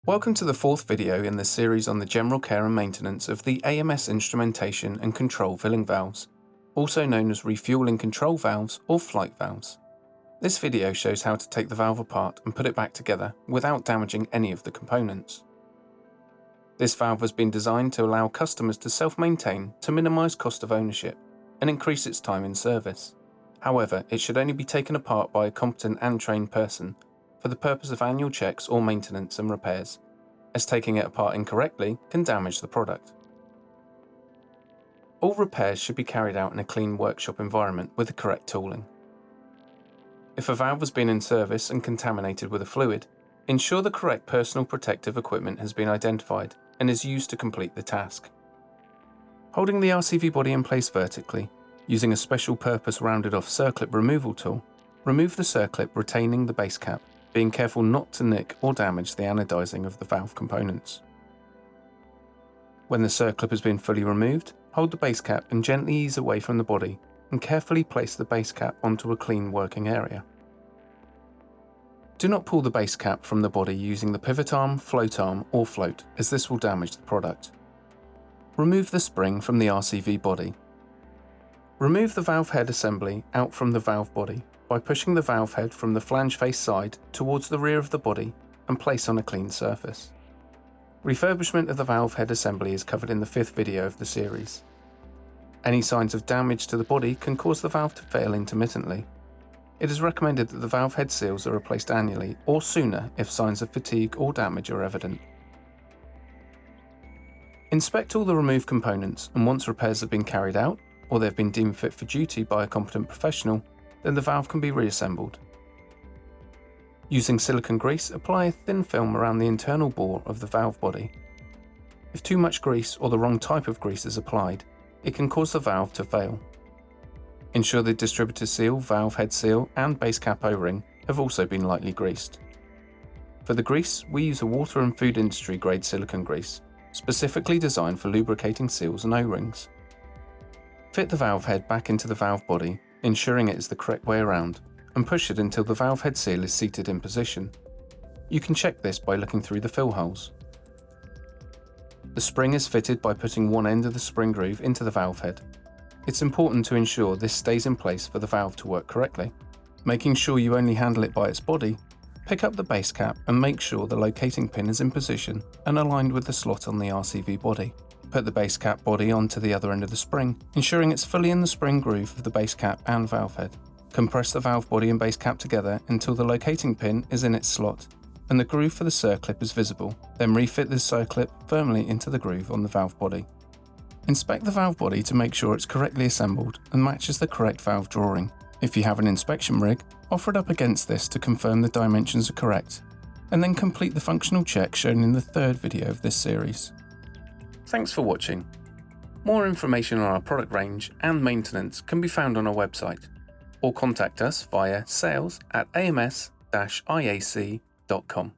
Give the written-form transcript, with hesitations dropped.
Welcome to the fourth video in the series on the general care and maintenance of the AMS instrumentation and control filling valves, also known as refueling control valves or flygt valves. This video shows how to take the valve apart and put it back together without damaging any of the components. This valve has been designed to allow customers to self-maintain to minimise cost of ownership and increase its time in service. However, it should only be taken apart by a competent and trained person for the purpose of annual checks or maintenance and repairs, as taking it apart incorrectly can damage the product. All repairs should be carried out in a clean workshop environment with the correct tooling. If a valve has been in service and contaminated with a fluid, ensure the correct personal protective equipment has been identified and is used to complete the task. Holding the RCV body in place vertically, using a special purpose rounded off circlip removal tool, remove the circlip retaining the base cap, being careful not to nick or damage the anodizing of the valve components. When the circlip has been fully removed, hold the base cap and gently ease away from the body and carefully place the base cap onto a clean working area. Do not pull the base cap from the body using the pivot arm, float arm or float, as this will damage the product. Remove the spring from the RCV body. Remove the valve head assembly out from the valve body by pushing the valve head from the flange face side towards the rear of the body and place on a clean surface. Refurbishment of the valve head assembly is covered in the fifth video of the series. Any signs of damage to the body can cause the valve to fail intermittently. It is recommended that the valve head seals are replaced annually or sooner if signs of fatigue or damage are evident. Inspect all the removed components, and once repairs have been carried out or they have been deemed fit for duty by a competent professional, then the valve can be reassembled. Using silicone grease, apply a thin film around the internal bore of the valve body. If too much grease or the wrong type of grease is applied, it can cause the valve to fail. Ensure the distributor seal, valve head seal and base cap O-ring have also been lightly greased. For the grease, we use a water and food industry grade silicone grease, specifically designed for lubricating seals and O-rings. Fit the valve head back into the valve body, ensuring it is the correct way around, and push it until the valve head seal is seated in position. You can check this by looking through the fill holes. The spring is fitted by putting one end of the spring groove into the valve head. It's important to ensure this stays in place for the valve to work correctly. Making sure you only handle it by its body, pick up the base cap and make sure the locating pin is in position and aligned with the slot on the RCV body. Put the base cap body onto the other end of the spring, ensuring it's fully in the spring groove of the base cap and valve head. Compress the valve body and base cap together until the locating pin is in its slot and the groove for the circlip is visible. Then refit the circlip firmly into the groove on the valve body. Inspect the valve body to make sure it's correctly assembled and matches the correct valve drawing. If you have an inspection rig, offer it up against this to confirm the dimensions are correct, and then complete the functional check shown in the third video of this series. Thanks for watching. More information on our product range and maintenance can be found on our website, or contact us via sales@ams-IAC.com.